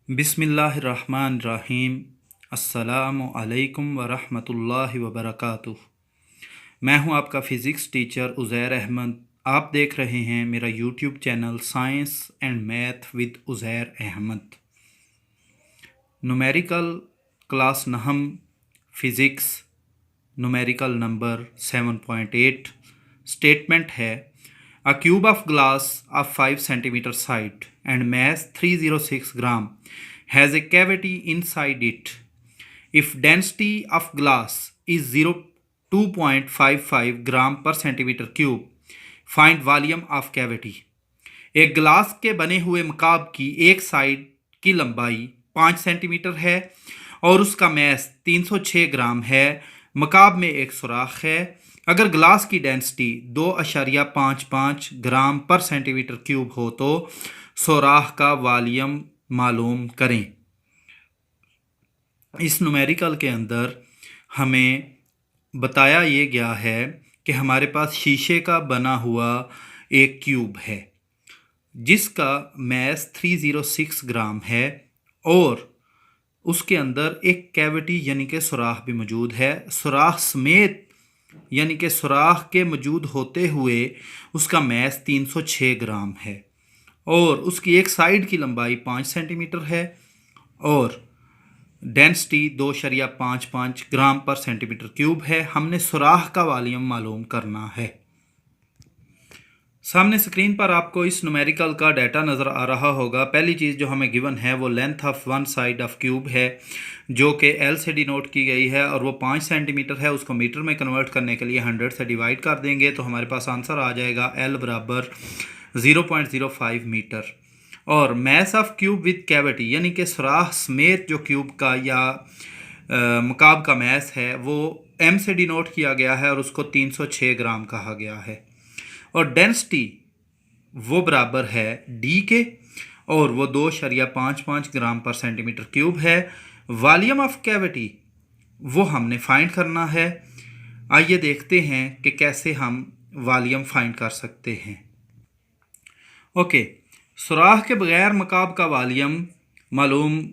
बिस्मिल्लाहिर्रहमानिर्रहीम। अस्सलामु अलैकुम वरहमतुल्लाहि वबरकातुह। मैं हूं आपका फ़िज़िक्स टीचर उज़ैर अहमद। आप देख रहे हैं मेरा YouTube channel science and math with Uzair Ahmad. Numerical class नहम फ़िज़िक्स न्यूमेरिकल नंबर 7.8 स्टेटमेंट है a cube of glass of 5 centimeter side and mass 306 gram has a cavity inside it. If density of glass is 2.55 gram per centimeter cube, find volume of cavity. एक glass के बने हुए मकाब की एक side की लंबाई 5 centimetre है और उसका मैस 306 ग्राम है। मकाब में एक सुराख है। अगर ग्लास की डेंसिटी 2.55 ग्राम पर सेंटीमीटर क्यूब हो तो सुराख का वॉल्यूम मालूम करें। इस न्यूमेरिकल के अंदर हमें बताया ये गया है कि हमारे पास शीशे का बना हुआ एक क्यूब है जिसका मैस 306 ग्राम है और उसके अंदर एक कैविटी यानी कि सुराख भी मौजूद है। सुराख समेत यानी कि सुराख के मौजूद होते हुए उसका मैस 306 ग्राम है और उसकी एक साइड की लंबाई 5 सेंटीमीटर है और डेंसिटी 2.55 ग्राम पर सेंटीमीटर क्यूब है। हमने सुराख का वॉल्यूम मालूम करना है। सामने स्क्रीन पर आपको इस न्यूमेरिकल का डाटा नज़र आ रहा होगा। पहली चीज़ जो हमें गिवन है वो length of one side of cube है जो कि एल से डिनोट की गई है और वो 5 सेंटीमीटर है। उसको मीटर में कन्वर्ट करने के लिए 100 से डिवाइड कर देंगे तो हमारे पास आंसर आ जाएगा एल बराबर 0.05 मीटर। और mass of cube with cavity यानी कि सुराख समेत जो क्यूब का या मकाब का मैस है वो एम से डिनोट किया गया है और उसको 306 ग्राम कहा गया है। और डेंसिटी वो बराबर है डी के और वो 2.55 ग्राम पर सेंटीमीटर क्यूब है। वॉल्यूम ऑफ कैविटी वो हमने फाइंड करना है। आइए देखते हैं कि कैसे हम वॉल्यूम फाइंड कर सकते हैं। ओके, सुराख के बगैर मकाब का वॉल्यूम मालूम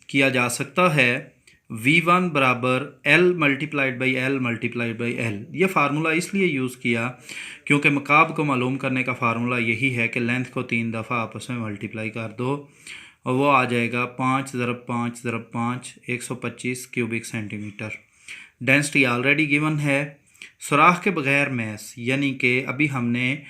किया जा सकता है V1 बराबर L multiplied by L multiplied by L। ये फार्मूला इसलिए यूज़ किया क्योंकि मकाब को मालूम करने का फार्मूला यही है कि लेंथ को 3 दफ़ा आपस में मल्टीप्लाई कर दो और वो आ जाएगा 5 ज़रब 5 ज़रब 5 125 cubic centimetre. Density already given है। सुराख के बगैर मैस यानी कि अभी हमने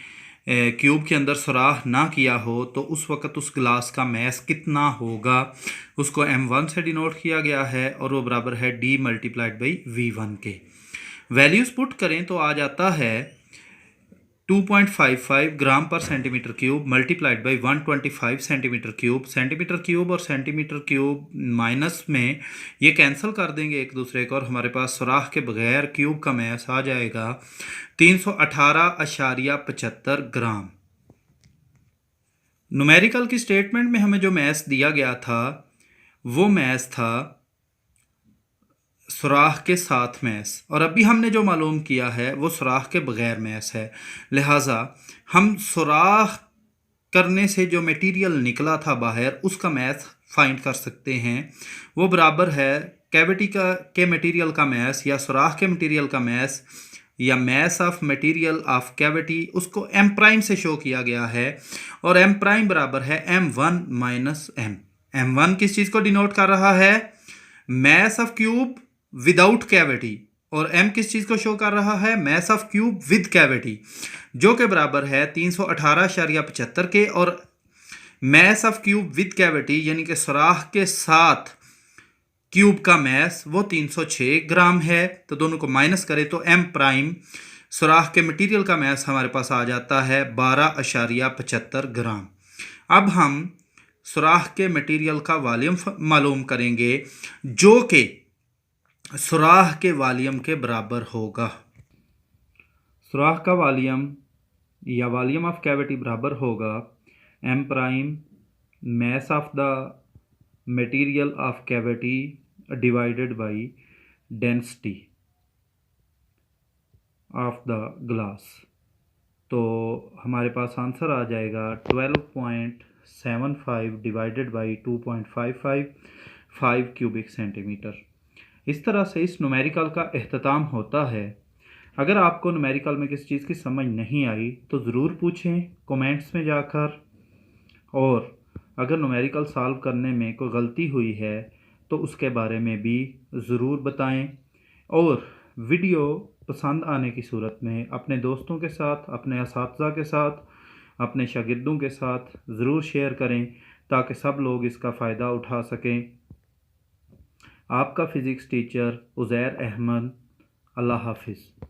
क्यूब के अंदर सुराख ना किया हो तो उस वक़्त उस ग्लास का मैस कितना होगा उसको m1 से डिनोट किया गया है और वो बराबर है d मल्टीप्लाइड बाई v1 के। वैल्यूज़ पुट करें तो आ जाता है 2.55 ग्राम पर centimetre cube multiplied by 125 centimetre cube. Centimetre cube और सेंटीमीटर क्यूब माइनस में ये कैंसिल कर देंगे एक दूसरे को और हमारे पास सुराख के बगैर क्यूब का मैस आ जाएगा 318.75 ग्राम। न्यूमेरिकल की स्टेटमेंट में हमें जो मैस दिया गया था वो मैस था सुराख के साथ मैस और अभी हमने जो मालूम किया है वो सुराख के बगैर मैस है। लिहाजा हम सुराख करने से जो मटेरियल निकला था बाहर उसका मैस फाइंड कर सकते हैं। वो बराबर है कैविटी के मटेरियल का मैस या सुराख के मटेरियल का मैस या mass of material of cavity उसको एम प्राइम से शो किया गया है और एम प्राइम बराबर है m1 माइनस एम। m1 किस चीज़ को डिनोट कर रहा है? Mass of cube without cavity और m किस चीज़ को शो कर रहा है? Mass of cube with cavity जो के बराबर है 318.75 के और mass of cube with cavity यानी कि सुराख के साथ क्यूब का मैस वो 306 ग्राम है। तो दोनों को माइनस करें तो m प्राइम सुराख के मटेरियल का मैस हमारे पास आ जाता है 12.75 ग्राम। अब हम सुराख के मटेरियल का वॉल्यूम मालूम करेंगे जो कि सुराख के वॉल्यूम के बराबर होगा। सुराख का वॉल्यूम या वॉल्यूम ऑफ कैविटी बराबर होगा m prime mass of the material of cavity divided by density of the glass. तो हमारे पास आंसर आ जाएगा 12.6 5 डिवाइडेड बाई 2.55 5 क्यूबिक सेंटीमीटर। इस तरह से इस न्यूमेरिकल का अख्ताम होता है। अगर आपको न्यूमेरिकल में किसी चीज़ की समझ नहीं आई तो ज़रूर पूछें कमेंट्स में जाकर, और अगर न्यूमेरिकल सॉल्व करने में कोई गलती हुई है तो उसके बारे में भी ज़रूर बताएं। और वीडियो पसंद आने की सूरत में अपने दोस्तों के साथ, अपने असातिज़ा के साथ, अपने शागिर्दों के साथ ज़रूर शेयर करें ताकि सब लोग इसका फ़ायदा उठा सकें। आपका फ़िज़िक्स टीचर उज़ैर अहमद। अल्लाह हाफ़िज़।